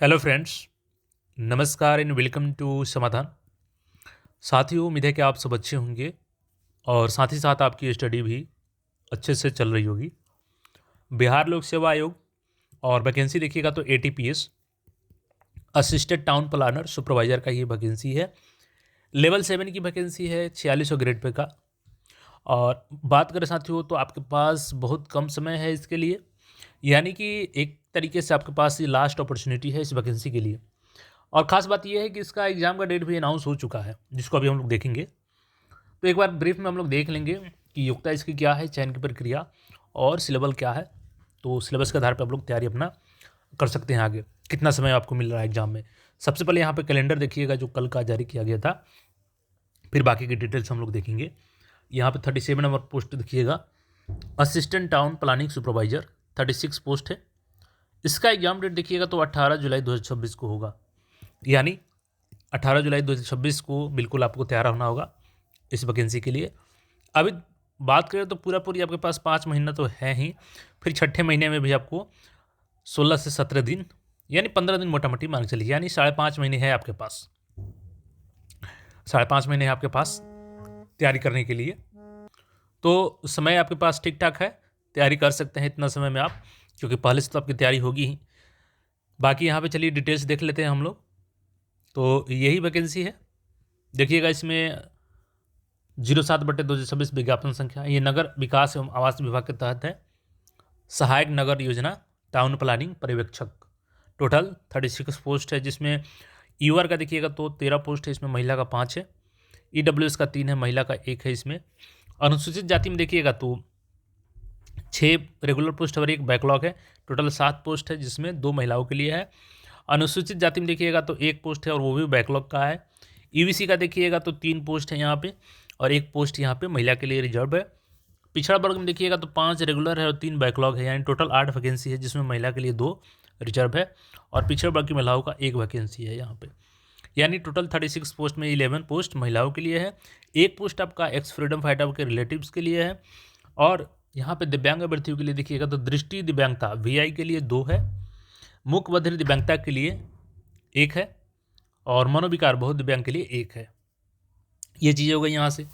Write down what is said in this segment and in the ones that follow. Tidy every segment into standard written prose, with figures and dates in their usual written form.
Hello friends, नमस्कार and welcome to समाधान। साथियों, उम्मीद है कि आप सब अच्छे होंगे और साथ ही साथ आपकी स्टडी भी अच्छे से चल रही होगी। बिहार लोक सेवा आयोग और वैकेंसी देखिएगा तो ATPS assistant town planner supervisor का ये वैकेंसी है। लेवल 7 की वैकेंसी है, 4600 ग्रेड पे का। और बात करें साथियों तो आपके पास बहुत कम समय है इसके लिए, यानी कि एक तरीके से आपके पास ये लास्ट अपॉर्चुनिटी है इस वैकेंसी के लिए। और ख़ास बात यह है कि इसका एग्ज़ाम का डेट भी अनाउंस हो चुका है, जिसको अभी हम लोग देखेंगे। तो एक बार ब्रीफ में हम लोग देख लेंगे कि योग्यता इसकी क्या है, चयन की प्रक्रिया और सिलेबल क्या है। तो सिलेबस के आधार पर आप लोग तैयारी अपना कर सकते हैं। आगे कितना समय आपको मिल रहा है एग्ज़ाम में। सबसे पहले यहाँ पे कैलेंडर देखिएगा जो कल का जारी किया गया था, फिर बाकी की डिटेल्स हम लोग देखेंगे। यहाँ पे 37 नंबर पोस्ट देखिएगा, assistant town planning supervisor 36 post है। इसका एग्ज़ाम डेट देखिएगा तो 18 जुलाई 2026 को होगा, यानी 18 जुलाई 2026 को बिल्कुल आपको तैयार होना होगा इस वैकेंसी के लिए। अभी बात करें तो पूरा पूरी आपके पास 5 महीना तो है ही, फिर छठे महीने में भी आपको 16 से 17 दिन यानी 15 दिन मोटा मोटी मान के चलिए, यानी 5.5 महीने है आपके पास। 5.5 महीने है आपके पास तैयारी करने के लिए। तो समय आपके पास ठीक ठाक है, तैयारी कर सकते हैं इतना समय में आप, क्योंकि पहले से तो आपकी तैयारी होगी ही। बाकी यहाँ पे चलिए डिटेल्स देख लेते हैं हम लोग। तो यही वैकेंसी है, देखिएगा इसमें 07/2026 विज्ञापन संख्या, ये नगर विकास एवं आवास विभाग के तहत है। सहायक नगर योजना टाउन प्लानिंग पर्यवेक्षक, टोटल 36 पोस्ट है, जिसमें यूआर का देखिएगा तो 13 पोस्ट है, इसमें महिला का 5 है। ईडब्ल्यूएस का 3 है, महिला का 1 है इसमें। अनुसूचित जाति में देखिएगा तो 6 रेगुलर पोस्ट और 1 बैकलॉग है, टोटल 7 पोस्ट है, जिसमें 2 महिलाओं के लिए है। अनुसूचित जाति में देखिएगा तो 1 पोस्ट है और वो भी बैकलॉग का है। ईबीसी का देखिएगा तो 3 पोस्ट है यहाँ पे और 1 पोस्ट यहाँ पे महिला के लिए रिजर्व है। पिछड़ा वर्ग में देखिएगा तो 5 रेगुलर है और 3 बैकलॉग है, यानी टोटल 8 वैकेंसी है, जिसमें महिला के लिए 2 रिजर्व है और पिछड़ा वर्ग की महिलाओं का 1 वैकेंसी है यहाँ पे। यानी टोटल 36 पोस्ट में 11 पोस्ट महिलाओं के लिए है, 1 पोस्ट आपका एक्स फ्रीडम फाइटर के रिलेटिव्स के लिए है। और यहाँ पे दिव्यांग अभ्यर्थियों के लिए देखिएगा तो दृष्टि दिव्यांगता वीआई के लिए 2 है, मूक बधिर दिव्यांगता के लिए 1 है और मनोविकार बहुत दिव्यांग के लिए 1 है। ये चीज़ें हो गई यहाँ से।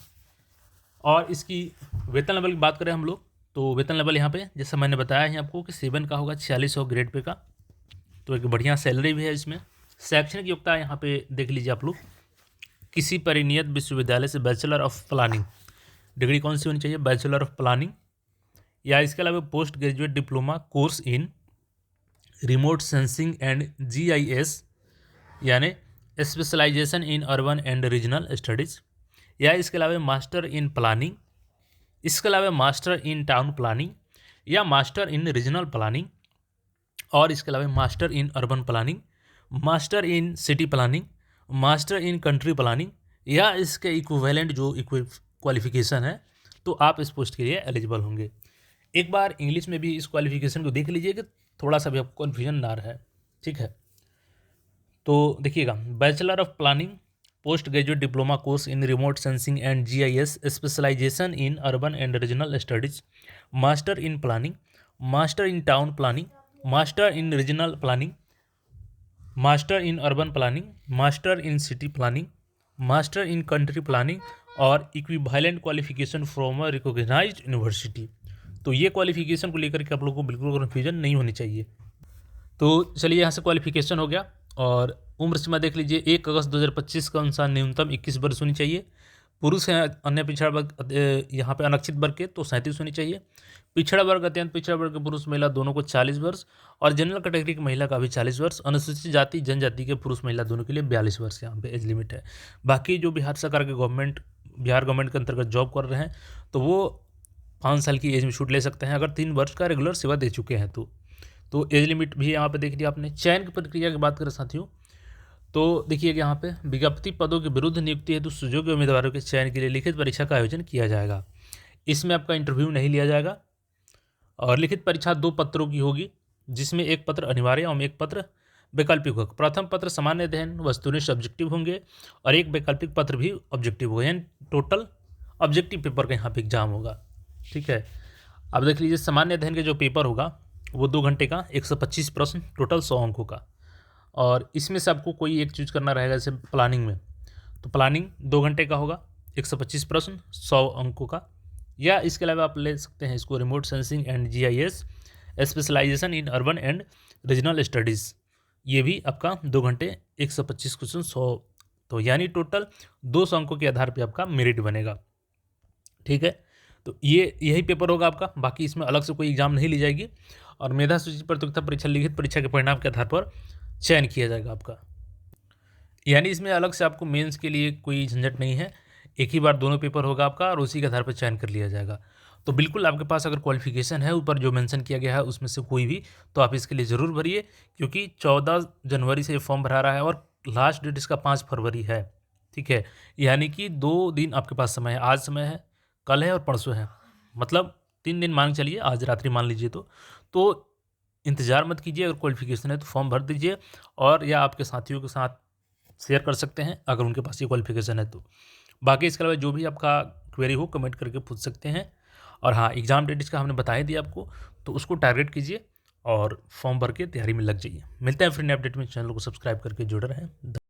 और इसकी वेतन लेवल की बात करें हम लोग तो वेतन लेवल यहाँ पे जैसा मैंने बताया है आपको कि 7 का होगा, 4600 ग्रेड पे का। तो एक बढ़िया सैलरी भी है इसमें। शैक्षणिक योग्यता यहाँ पे देख लीजिए आप लोग, किसी परिनियत विश्वविद्यालय से बैचलर ऑफ प्लानिंग डिग्री कौन सी होनी चाहिए, बैचलर ऑफ प्लानिंग, या इसके अलावा post graduate diploma course in remote sensing and GIS, यानी specialization in urban and regional studies, या इसके अलावा मास्टर इन प्लानिंग, इसके अलावा मास्टर इन टाउन प्लानिंग या मास्टर इन रीजनल प्लानिंग, और इसके अलावा master in urban planning, master in city planning, master in country planning, या इसके इक्विवेलेंट जो क्वालिफिकेशन है, तो आप इस पोस्ट के लिए एलिजिबल होंगे। एक बार इंग्लिश में भी इस क्वालिफिकेशन को देख लीजिए कि थोड़ा सा भी आपको कन्फ्यूजन ना रहे, ठीक है। तो देखिएगा, bachelor of planning post graduate diploma course in remote sensing and GIS, specialization in urban and regional studies, master in planning, master in town planning, master in regional planning, master in urban planning, master in city planning, master in country planning और equivalent qualification from a recognised university. तो ये qualification को लेकर के आप लोगों को बिल्कुल कन्फ्यूजन नहीं होनी चाहिए। तो चलिए यहाँ से क्वालिफिकेशन हो गया। और उम्र सीमा देख लीजिए, 1 अगस्त 2025 के अनुसार न्यूनतम 21 वर्ष होनी चाहिए। पुरुष हैं अन्य पिछड़ा वर्ग यहाँ पे अनक्षित वर्ग के तो 37 होनी चाहिए। पिछड़ा वर्ग अत्यंत पिछड़ा वर्ग के पुरुष महिला दोनों को 40 वर्ष और जनरल कैटेगरी की महिला का भी 40 वर्ष। अनुसूचित जाति जनजाति के पुरुष महिला दोनों के लिए 42 वर्ष यहाँ पे एज लिमिट है। बाकी जो बिहार सरकार के बिहार गवर्नमेंट के अंतर्गत जॉब कर रहे हैं तो वो 5 साल की एज में छूट ले सकते हैं, अगर 3 वर्ष का रेगुलर सेवा दे चुके हैं तो एज लिमिट भी यहाँ पे देख लिया आपने। चयन की प्रक्रिया की बात करें साथियों तो देखिएगा यहाँ पे विज्ञप्ति पदों के विरुद्ध नियुक्ति हेतु सुयोग्य उम्मीदवारों के चयन के लिए लिखित परीक्षा का आयोजन किया जाएगा। इसमें आपका इंटरव्यू नहीं लिया जाएगा और लिखित परीक्षा 2 पत्रों की होगी, जिसमें एक पत्र अनिवार्य एवं एक पत्र वैकल्पिक होगा। प्रथम पत्र सामान्य अध्ययन वस्तुनिष्ठ ऑब्जेक्टिव होंगे और एक वैकल्पिक पत्र भी ऑब्जेक्टिव होगा, यानी टोटल ऑब्जेक्टिव पेपर का यहाँ पे एग्जाम होगा, ठीक है। अब देख लीजिए, सामान्य अध्ययन का जो पेपर होगा वो 2 घंटे का 125 प्रश्न, टोटल 100 अंकों का। और इसमें से आपको कोई एक चूज करना रहेगा। जैसे प्लानिंग में, तो प्लानिंग 2 घंटे का होगा, 125 प्रश्न, 100 अंकों का। या इसके अलावा आप ले सकते हैं इसको remote sensing and GIS, specialization in urban and regional studies. ये भी आपका 2 घंटे 125 क्वेश्चन 100, तो यानी टोटल 200 अंकों के आधार पे आपका मेरिट बनेगा। ठीक है, तो ये यही पेपर होगा आपका, बाकी इसमें अलग से कोई एग्जाम नहीं ली जाएगी। और मेधा सूची प्रतियोगिता परीक्षा लिखित परीक्षा के परिणाम के आधार पर चयन किया जाएगा आपका। यानी इसमें अलग से आपको मेंस के लिए कोई झंझट नहीं है, एक ही बार दोनों पेपर होगा आपका और उसी के आधार पर चयन कर लिया जाएगा। तो बिल्कुल आपके पास अगर क्वालिफिकेशन है ऊपर जो मेंशन किया गया है उसमें से कोई भी, तो आप इसके लिए ज़रूर भरिए, क्योंकि 14 जनवरी से ये फॉर्म भरा रहा है और लास्ट डेट इसका 5 फरवरी है। ठीक है, यानी कि 2 दिन आपके पास समय है, आज समय है, कल है और परसों है, मतलब 3 दिन मान के चलिए, आज रात्रि मान लीजिए। तो इंतज़ार मत कीजिए, अगर क्वालिफिकेशन है तो फॉर्म भर दीजिए, और या आपके साथियों के साथ शेयर कर सकते हैं अगर उनके पास ये क्वालिफिकेशन है तो। बाकी इसके अलावा जो भी आपका क्वेरी हो कमेंट करके पूछ सकते हैं। और हाँ, एग्ज़ाम डेट इसका हमने बता ही दिया आपको, तो उसको टारगेट कीजिए और फॉर्म भर के तैयारी में लग जाइए। मिलते हैं फिर नए अपडेट में, चैनल को सब्सक्राइब करके जुड़े रहें।